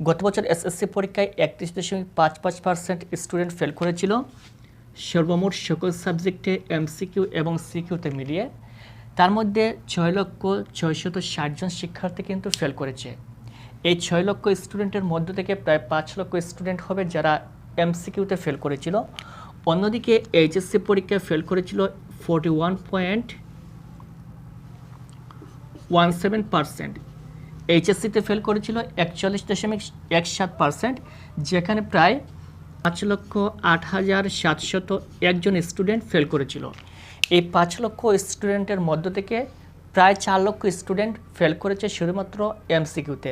গত বছর এসএসসি পরীক্ষায় 31.55% স্টুডেন্ট ফেল করেছিল সর্বমোট সকল সাবজেক্টে এমসিকিউ এবং সিকিউতে মিলিয়ে। তার মধ্যে 6,660,000 জন শিক্ষার্থী কিন্তু ফেল করেছে। এই 6 লক্ষ স্টুডেন্টের মধ্য থেকে প্রায় 5 লক্ষ স্টুডেন্ট হবে যারা এমসিকিউতে ফেল করেছিল। অন্যদিকে এইচএসসি পরীক্ষায় ফেল করেছিল 41.17%। এইচএসসিতে ফেল করেছিল 41.17%, যেখানে প্রায় 5,08,701 জন স্টুডেন্ট ফেল করেছিল। এই 5 লক্ষ স্টুডেন্টের মধ্য থেকে প্রায় 4 লক্ষ স্টুডেন্ট ফেল করেছে শুধুমাত্র এমসিকিউতে।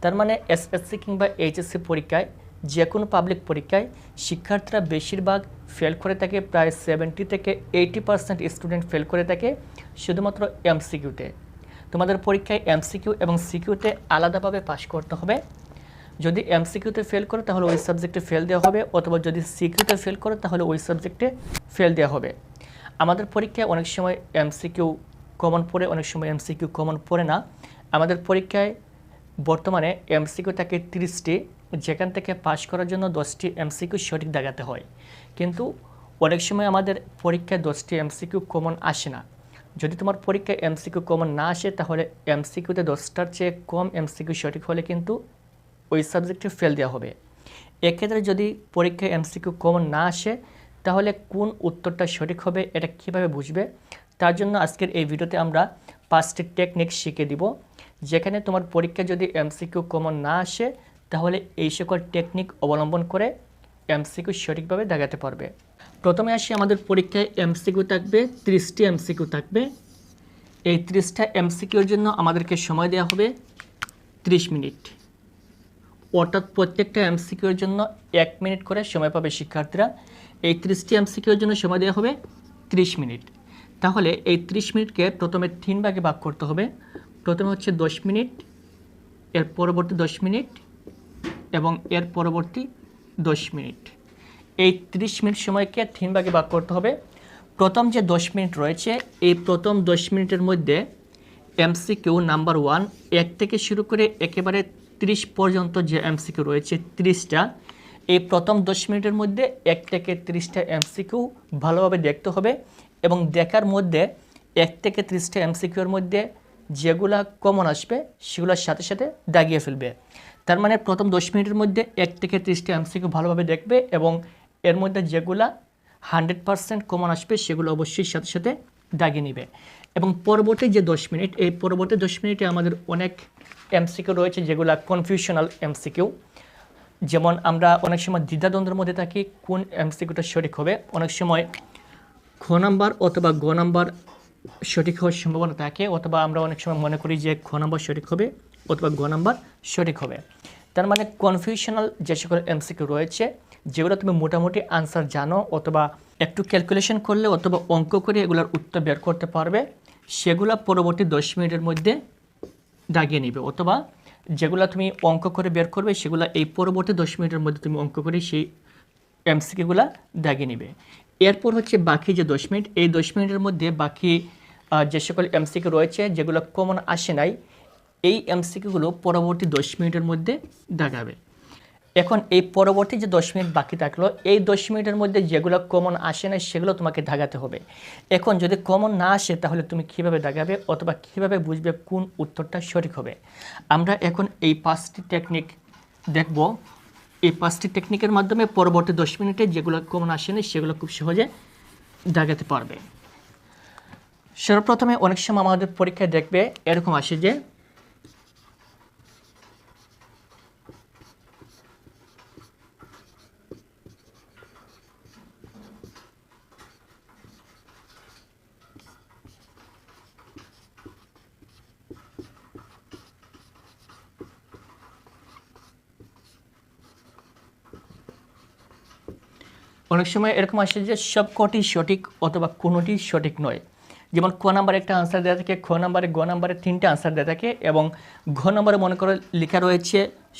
তার মানে এসএসসি কিংবা এইচএসসি পরীক্ষায়, যে কোনো পাবলিক পরীক্ষায় শিক্ষার্থীরা বেশিরভাগ ফেল করে থাকে, প্রায় 70 থেকে 80% স্টুডেন্ট ফেল করে থাকে শুধুমাত্র এমসিকিউতে। তোমাদের পরীক্ষায় এমসিকিউ এবং সিকিউতে আলাদাভাবে পাস করতে হবে। যদি এমসিকিউতে ফেল করো তাহলে ওই সাবজেক্টে ফেল দেওয়া হবে, অথবা যদি সিকিউতে ফেল করো তাহলে ওই সাবজেক্টে ফেল দেওয়া হবে। আমাদের পরীক্ষায় অনেক সময় এমসিকিউ কমন পড়ে, অনেক সময় এমসিকিউ কমন পড়ে না। আমাদের পরীক্ষায় বর্তমানে এমসিকিউ থাকে 30টি, যেখান থেকে পাস করার জন্য 10টি এমসিকিউ সঠিক দেখাতে হয়। কিন্তু অনেক সময় আমাদের পরীক্ষায় 10টি এমসিকিউ কমন আসে না। যদি তোমার পরীক্ষায় এমসিকিউ কমন না আসে তাহলে এমসিকিউতে 10টার চেয়ে কম এমসিকিউ সঠিক হলে কিন্তু ওই সাবজেক্টে ফেল দেওয়া হবে। এক্ষেত্রে যদি পরীক্ষায় এমসিকিউ কমন না আসে তাহলে কোন উত্তরটা সঠিক হবে এটা কিভাবে বুঝবে, তার জন্য আজকের এই ভিডিওতে আমরা 5টি টেকনিক শিখে দিব। যেখানে তোমার পরীক্ষায় যদি এমসিকিউ কমন না আসে তাহলে এই সকল টেকনিক অবলম্বন করে এমসিকিউ সঠিকভাবে দেখাতে পারবে। প্রথমে আসি, আমাদের পরীক্ষায় এমসিকিউ থাকবে 30টি এমসিকিউ থাকবে। এই 30টা এমসিকিউর জন্য আমাদেরকে সময় দেওয়া হবে 30 মিনিট, অর্থাৎ প্রত্যেকটা এমসিকিউর জন্য 1 মিনিট করে সময় পাবে শিক্ষার্থীরা। এই 30টি এমসিকিউর জন্য সময় দেওয়া হবে 30 মিনিট। তাহলে এই 30 মিনিটকে প্রথমে 3 ভাগে ভাগ করতে হবে। প্রথমে হচ্ছে 10 মিনিট, এর পরবর্তী 10 মিনিট এবং এর পরবর্তী 10 মিনিট। এই 30 মিনিট সময়কে 3 ভাগে ভাগ করতে হবে। প্রথম যে 10 মিনিট রয়েছে, এই প্রথম 10 মিনিটের মধ্যে এমসিকিউ নাম্বার 1 1 থেকে শুরু করে একেবারে 30 পর্যন্ত যে এমসিকিউ রয়েছে 30টা, এই প্রথম 10 মিনিটের মধ্যে 1 থেকে 30টা এমসিকিউ ভালোভাবে দেখতে হবে এবং দেখার মধ্যে 1 থেকে 30টা এমসিকিউর মধ্যে যেগুলা কমন আসবে সেগুলোর সাথে সাথে দাগিয়ে ফেলবে। তার মানে প্রথম 10 মিনিটের মধ্যে 1 থেকে 30টা এমসিকিউ ভালোভাবে দেখবে এবং এর মধ্যে যেগুলা 100% কমন আসবে সেগুলো অবশ্যই সাথে সাথে দাগিয়ে নেবে। এবং পরবর্তী যে 10 মিনিট, এই পরবর্তী 10 মিনিটে আমাদের অনেক এমসিকিউ রয়েছে যেগুলো কনফিউশনাল এমসিকিউ। যেমন আমরা অনেক সময় দ্বিধাদ্বন্দ্বের মধ্যে থাকি কোন এমসিকিউটা সঠিক হবে। অনেক সময় খ নাম্বার অথবা গ নাম্বার সঠিক হওয়ার সম্ভাবনা থাকে, অথবা আমরা অনেক সময় মনে করি যে খ নাম্বার সঠিক হবে অথবা গ নাম্বার সঠিক হবে। তার মানে কনফিউশনাল যে সকল এমসিকিউ রয়েছে যেগুলো তুমি মোটামুটি আনসার জানো অথবা একটু ক্যালকুলেশন করলে অথবা অঙ্ক করে এগুলোর উত্তর বের করতে পারবে, সেগুলো পরবর্তী 10 মিনিটের মধ্যে দাগিয়ে নিবে। অথবা যেগুলো তুমি অঙ্ক করে বের করবে সেগুলো এই পরবর্তী 10 মিনিটের মধ্যে তুমি অঙ্ক করে সেই এমসিকিউগুলো দাগিয়ে নিবে। এরপর হচ্ছে বাকি যে 10 মিনিট, এই 10 মিনিটের মধ্যে বাকি যে সকল এমসিকিউ রয়েছে যেগুলো কমন আসে নাই, এই এমসিকিউগুলো পরবর্তী 10 মিনিটের মধ্যে দাগাবে। এখন এই পরবর্তী যে 10 মিনিট বাকি থাকলো, এই 10 মিনিটের মধ্যে যেগুলো কমন আসে না সেগুলো তোমাকে দাগাতে হবে। এখন যদি কমন না আসে তাহলে তুমি কিভাবে দাগাবে অথবা কিভাবে বুঝবে কোন উত্তরটা সঠিক হবে। আমরা এখন এই 5টি টেকনিক দেখব। এই 5টি টেকনিকের মাধ্যমে পরবর্তী 10 মিনিটে যেগুলো কমন আসে না সেগুলো খুব সহজে দাগাতে পারবে। সর্বপ্রথমে অনেক সময় আমাদের পরীক্ষায় দেখবে এরকম আসে যে অনেক সময় এরকম আসে যে সবকটি সঠিক অথবা কোনোটি সঠিক নয়। যেমন ক নাম্বারে একটা আনসার দেওয়া থাকে, খ নাম্বারে গ নাম্বারে 3টে আনসার দেওয়া থাকে এবং ঘ নাম্বারে মনে করো লেখা রয়েছে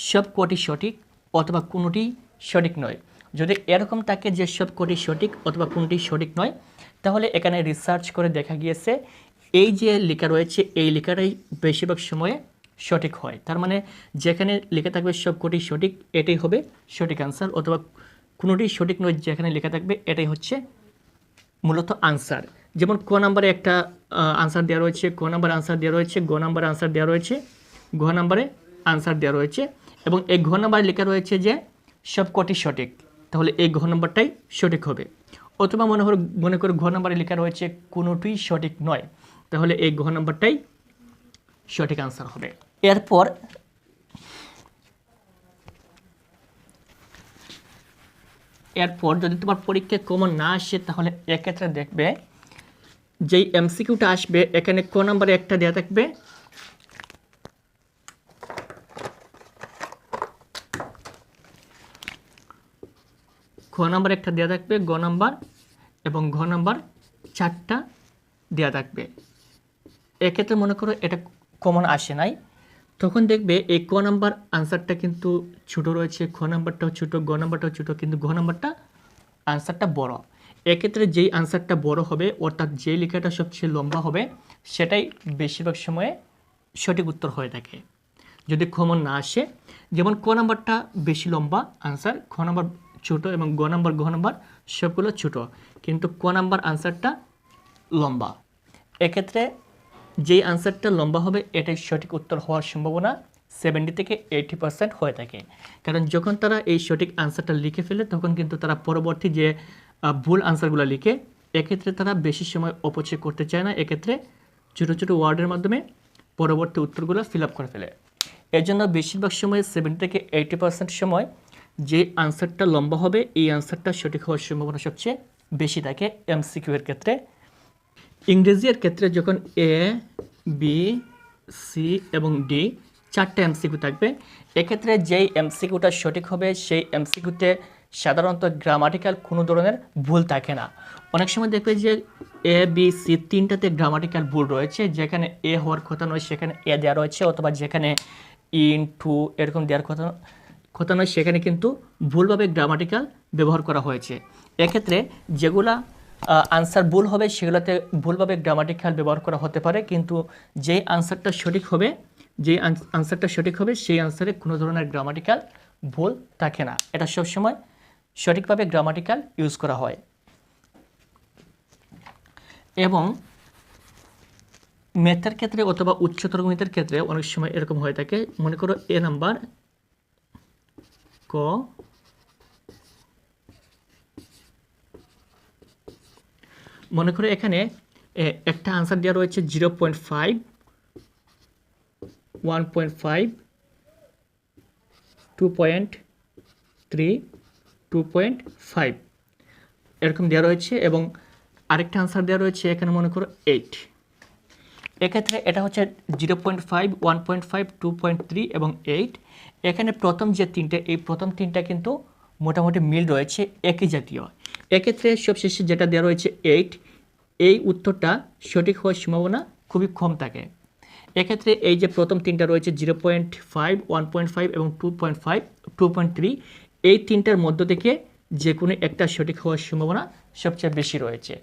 সবকটি সঠিক অথবা কোনোটি সঠিক নয়। যদি এরকম থাকে যে সবকটি সঠিক অথবা কোনোটি সঠিক নয়, তাহলে এখানে রিসার্চ করে দেখা গিয়েছে এই যে লেখা রয়েছে এই লেখাটাই বেশিরভাগ সময়ে সঠিক হয়। তার মানে যেখানে লেখা থাকবে সবকটি সঠিক এটাই হবে সঠিক আনসার, অথবা কোনোটি সঠিক নয় যেখানে লেখা থাকবে এটাই হচ্ছে মূলত আনসার। যেমন ক নাম্বারে একটা আনসার দেওয়া রয়েছে, ক নাম্বার আনসার দেওয়া রয়েছে, গ নাম্বারে আনসার দেওয়া রয়েছে, ঘ নাম্বারে আনসার দেওয়া রয়েছে, এবং এই ঘ নাম্বারে লেখা রয়েছে যে সবকটি সঠিক, তাহলে এই ঘ নাম্বারটাই সঠিক হবে। অথবা মনে করো ঘ নাম্বারে লেখা রয়েছে কোনোটি সঠিক নয়, তাহলে এই ঘ নাম্বারটাই সঠিক আনসার হবে। এরপর যদি তোমার পরীক্ষায় কমন না আসে তাহলে এক্ষেত্রে দেখবে যেই এমসিকিউটা আসবে এখানে ক নাম্বারে একটা দেওয়া থাকবে, খ নাম্বার একটা দেওয়া থাকবে, গ নাম্বার এবং ঘ নাম্বার 4টা দেওয়া থাকবে। এক্ষেত্রে মনে করো এটা কমন আসে নাই, তখন দেখবে এই ক নাম্বার আনসারটা কিন্তু ছোট রয়েছে, খ নাম্বারটাও ছোট, গ নাম্বারটাও ছোট, কিন্তু ঘ নাম্বারটা আনসারটা বড়। এক্ষেত্রে যেই আনসারটা বড় হবে অর্থাৎ যে লেখাটা সবচেয়ে লম্বা হবে সেটাই বেশিরভাগ সময়ে সঠিক উত্তর হয়ে থাকে যদি কমন না আসে। যেমন ক নাম্বারটা বেশি লম্বা আনসার, খ নাম্বার ছোট এবং ঘ নাম্বার সবগুলো ছোট, কিন্তু ক নাম্বার আনসারটা লম্বা। এক্ষেত্রে যেই আনসারটা লম্বা হবে এটাই সঠিক উত্তর হওয়ার সম্ভাবনা 70 থেকে 80% হয়ে থাকে। কারণ যখন তারা এই সঠিক আনসারটা লিখে ফেলে তখন কিন্তু তারা পরবর্তী যে ভুল আনসারগুলো লিখে, এক্ষেত্রে তারা বেশি সময় অপচয় করতে চায় না, এক্ষেত্রে ছোটো ছোটো ওয়ার্ডের মাধ্যমে পরবর্তী উত্তরগুলো ফিল আপ করে ফেলে। এর জন্য বেশিরভাগ সময় 70 থেকে 80% সময় যে আনসারটা লম্বা হবে এই আনসারটা সঠিক হওয়ার সম্ভাবনা সবচেয়ে বেশি থাকে এমসিকিউ এর ক্ষেত্রে। ইংরেজির ক্ষেত্রে যখন এ, বি, সি এবং ডি 4টা এমসিকিউ থাকবে, এক্ষেত্রে যেই এমসিকিউটা সঠিক হবে সেই এমসিকিউতে সাধারণত গ্রামাটিক্যাল কোনো ধরনের ভুল থাকে না। অনেক সময় দেখবে যে এ, বি, সি 3টাতে গ্রামাটিক্যাল ভুল রয়েছে, যেখানে এ হওয়ার কথা নয় সেখানে এ দেওয়া রয়েছে, অথবা যেখানে ইন, টু এরকম দেওয়ার কথা নয় সেখানে কিন্তু ভুলভাবে গ্রামাটিক্যাল ব্যবহার করা হয়েছে। এক্ষেত্রে যেগুলা আনসার ভুল হবে সেগুলোতে ভুলভাবে গ্রামাটিক্যাল ব্যবহার করা হতে পারে, কিন্তু যেই আনসারটা সঠিক হবে সেই আনসারে কোনো ধরনের গ্রামাটিক্যাল ভুল থাকে না। এটা সবসময় সঠিকভাবে গ্রামাটিক্যাল ইউজ করা হয়। এবং ম্যাথের ক্ষেত্রে অথবা উচ্চতর গণিতের ক্ষেত্রে অনেক সময় এরকম হয়ে থাকে। মনে করো এ নাম্বার, ক, মনে করো এখানে একটা আনসার দেওয়া রয়েছে 0.5, 1.5, 2.3, 2.5 এরকম দেওয়া রয়েছে, এবং আরেকটা আনসার দেওয়া রয়েছে এখানে মনে করো 8। এক্ষেত্রে এটা হচ্ছে 0.5, 1.5, 2.3 এবং 8। এখানে প্রথম যে তিনটে, এই প্রথম তিনটা কিন্তু মোটামুটি মিল রয়েছে, একই জাতীয়। এক্ষেত্রে সবশেষে যেটা দেওয়া রয়েছে 8, এই উত্তরটা সঠিক হওয়ার সম্ভাবনা খুবই কম থাকে। এক্ষেত্রে এই যে প্রথম তিনটা রয়েছে 0.5, 1.5 এবং 2.5, 2.3, এই তিনটার মধ্য থেকে যে কোনো একটা সঠিক হওয়ার সম্ভাবনা সবচেয়ে বেশি রয়েছে।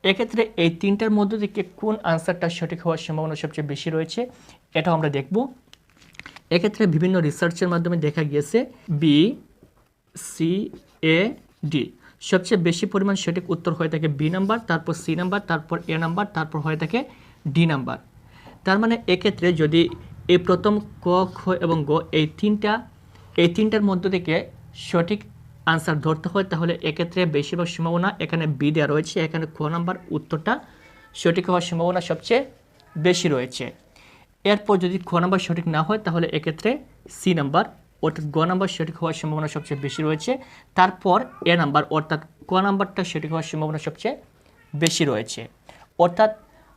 এক্ষেত্রে এই তিনটার মধ্য থেকে কোন আনসারটা সঠিক হওয়ার সম্ভাবনা সবচেয়ে বেশি রয়েছে এটাও আমরা দেখব। এক্ষেত্রে বিভিন্ন রিসার্চের মাধ্যমে দেখা গিয়েছে বি, সি, এ, ডি সবচেয়ে বেশি পরিমাণ সঠিক উত্তর হয়ে থাকে বি নাম্বার, তারপর সি নাম্বার, তারপর এ নাম্বার, তারপর হয়ে থাকে ডি নাম্বার। তার মানে এক্ষেত্রে যদি এই প্রথম ক, খ এবং গ এই তিনটার মধ্য থেকে সঠিক আনসার ধরতে হয়, তাহলে এক্ষেত্রে বেশিরভাগ সম্ভাবনা এখানে বি দেওয়া রয়েছে, এখানে খ নাম্বার উত্তরটা সঠিক হওয়ার সম্ভাবনা সবচেয়ে বেশি রয়েছে। এরপর যদি খ নাম্বার সঠিক না হয় তাহলে এক্ষেত্রে সি নাম্বার অর্থাৎ গ নাম্বার সঠিক হওয়ার সম্ভাবনা সবচেয়ে বেশি রয়েছে, তারপর এ নাম্বার অর্থাৎ ক নাম্বারটা সঠিক হওয়ার সম্ভাবনা সবচেয়ে বেশি রয়েছে। অর্থাৎ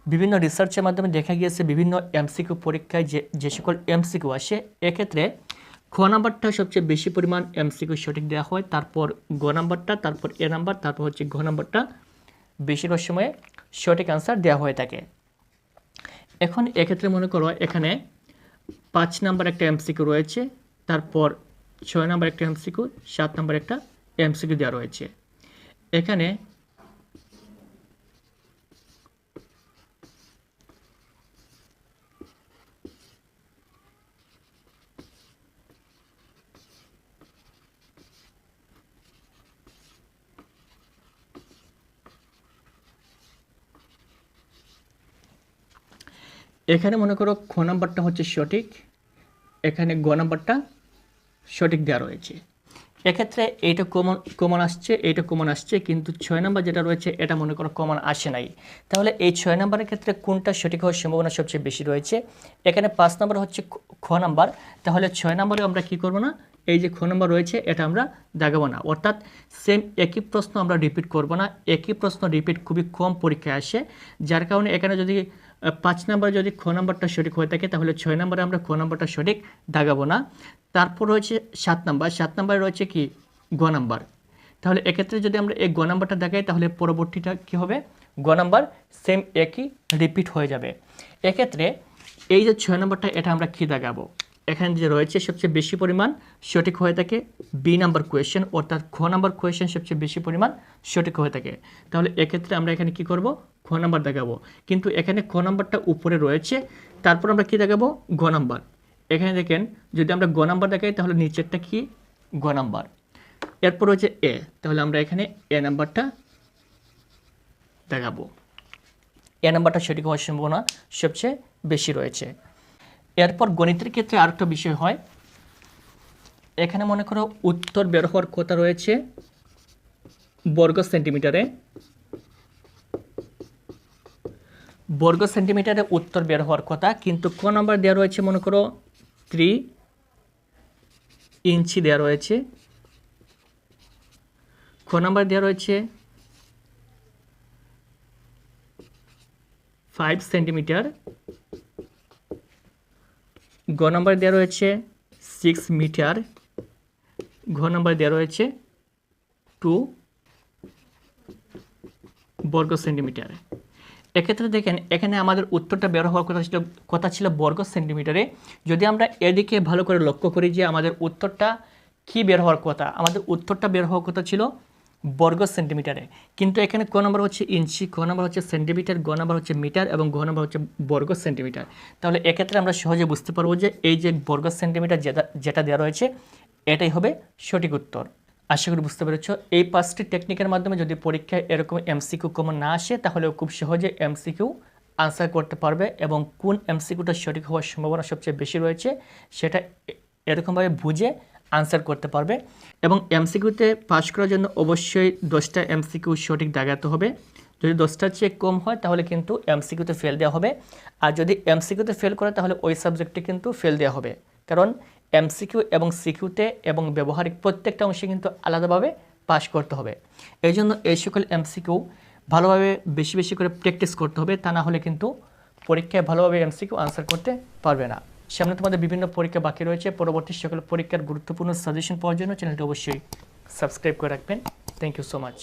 বিভিন্ন রিসার্চের মাধ্যমে দেখা গিয়েছে বিভিন্ন এমসিকিউ পরীক্ষায় যে সকল এমসিকিউ আসে এক্ষেত্রে খ নাম্বারটা সবচেয়ে বেশি পরিমাণ এমসিকিউ সঠিক দেওয়া হয়, তারপর গ নাম্বারটা, তারপর এ নাম্বার, তারপর হচ্ছে ঘ নাম্বারটা বেশিরভাগ সময়ে সঠিক আনসার দেওয়া হয়ে থাকে। এখন এক্ষেত্রে মনে করো এখানে 5 নাম্বার একটা এমসিকিউ রয়েছে, তারপর 6 নাম্বার একটা এমসিকিউ, 7 নাম্বার একটা এমসিকিউ দেওয়া রয়েছে। এখানে এখানে মনে করো খ নাম্বারটা হচ্ছে সঠিক, এখানে গ নাম্বারটা সঠিক দেওয়া রয়েছে। এক্ষেত্রে এইটা কমন আসছে, এইটা কমন আসছে, কিন্তু 6 নাম্বার যেটা রয়েছে এটা মনে করো কমন আসে নাই। তাহলে এই 6 নাম্বারের ক্ষেত্রে কোনটা সঠিক হওয়ার সম্ভাবনা সবচেয়ে বেশি রয়েছে? এখানে 5 নাম্বার হচ্ছে খ নাম্বার, তাহলে 6 নাম্বারে আমরা কি করব না, এই যে খ নাম্বার রয়েছে এটা আমরা দাগাবো না, অর্থাৎ সেম একই প্রশ্ন আমরা রিপিট করব না। একই প্রশ্ন রিপিট খুবই কম পরীক্ষায় আসে, যার কারণে এখানে যদি 5 নাম্বারে যদি খ নাম্বারটা সঠিক হয়ে থাকে তাহলে 6 নাম্বারে আমরা খ নাম্বারটা সঠিক দাগাবো না। তারপর রয়েছে 7 নাম্বার, 7 নাম্বারে রয়েছে কি গ নাম্বার। তাহলে এক্ষেত্রে যদি আমরা এই গ নাম্বারটা দেখাই তাহলে পরবর্তীটা কি হবে, গ নাম্বার সেম একই রিপিট হয়ে যাবে। এক্ষেত্রে এই যে 6 নাম্বারটা এটা আমরা কি দাগাবো, এখানে যে রয়েছে সবচেয়ে বেশি পরিমাণ সঠিক হয়ে থাকে বি নাম্বার কোয়েশ্চেন, অর্থাৎ খ নাম্বার কোয়েশ্চেন সবচেয়ে বেশি পরিমাণ সঠিক হয়ে থাকে। তাহলে এক্ষেত্রে আমরা এখানে কি করব, খ নাম্বার দেখাবো, কিন্তু এখানে খ নাম্বারটা উপরে রয়েছে, তারপর আমরা কি দেখাবো, গ নাম্বার। এখানে দেখেন যদি আমরা গ নাম্বার দেখাই তাহলে নিচেরটা কি গ নাম্বার, এরপর হচ্ছে এ, তাহলে আমরা এখানে এ নাম্বারটা দেখাবো। এ নাম্বারটা সঠিক হওয়ার সম্ভাবনা সবচেয়ে বেশি রয়েছে। এরপর গণিতের ক্ষেত্রে আরেকটা বিষয় হয়, এখানে মনে করো উত্তর বের হওয়ার কথা রয়েছে বর্গ সেন্টিমিটারে, বর্গ সেন্টিমিটারে উত্তর বের হওয়ার কথা, কিন্তু ক নাম্বার দেওয়া রয়েছে মনে করো 3 ইঞ্চি দেওয়া রয়েছে, খ নাম্বার দেওয়া রয়েছে 5 সেন্টিমিটার, গ নাম্বার দেওয়া রয়েছে 6 মিটার, ঘ নাম্বার দেওয়া রয়েছে 2 বর্গ সেন্টিমিটার। এক্ষেত্রে দেখেন এখানে আমাদের উত্তরটা বের হওয়ার কথা ছিল বর্গ সেন্টিমিটারে। যদি আমরা এদিকে ভালো করে লক্ষ্য করি যে আমাদের উত্তরটা কি বের হওয়ার কথা, আমাদের উত্তরটা বের হওয়ার কথা ছিল বর্গ সেন্টিমিটারে, কিন্তু এখানে ক নম্বর হচ্ছে ইঞ্চি, খ নম্বর হচ্ছে সেন্টিমিটার, গ নম্বর হচ্ছে মিটার এবং ঘ নম্বর হচ্ছে বর্গ সেন্টিমিটার। তাহলে এক্ষেত্রে আমরা সহজে বুঝতে পারবো যে এই যে বর্গ সেন্টিমিটার যেটা দেওয়া রয়েছে এটাই হবে সঠিক উত্তর। আশা করি বুঝতে পেরেছ। এই 5টি টেকনিকের মাধ্যমে যদি পরীক্ষায় এরকম এমসিকিউ কমন না আসে তাহলেও খুব সহজে এমসিকিউ আনসার করতে পারবে, এবং কোন এমসিকিউটা সঠিক হওয়ার সম্ভাবনা সবচেয়ে বেশি রয়েছে সেটা এরকমভাবে বুঝে আনসার করতে পারবে। এবং এমসিকিউতে পাস করার জন্য অবশ্যই 10টা এমসিকিউ সঠিক দাগাতে হবে। যদি 10টার চেয়ে কম হয় তাহলে কিন্তু এমসিকিউতে ফেল দেওয়া হবে, আর যদি এমসিকিউতে ফেল করে তাহলে ওই সাবজেক্টে কিন্তু ফেল দেওয়া হবে, কারণ এমসিকিউ এবং সিকিউতে এবং ব্যবহারিক প্রত্যেকটা অংশে কিন্তু আলাদাভাবে পাস করতে হবে। এই জন্য এই সকল এমসিকিউ ভালোভাবে বেশি বেশি করে প্র্যাকটিস করতে হবে, তা না হলে কিন্তু পরীক্ষায় ভালোভাবে এমসিকিউ আনসার করতে পারবে না। সামনে তোমাদের বিভিন্ন পরীক্ষা বাকি রয়েছে, পরবর্তী সকল পরীক্ষার গুরুত্বপূর্ণ সাজেশন পাওয়ার জন্য চ্যানেলটি অবশ্যই সাবস্ক্রাইব করে রাখবেন। Thank you so much.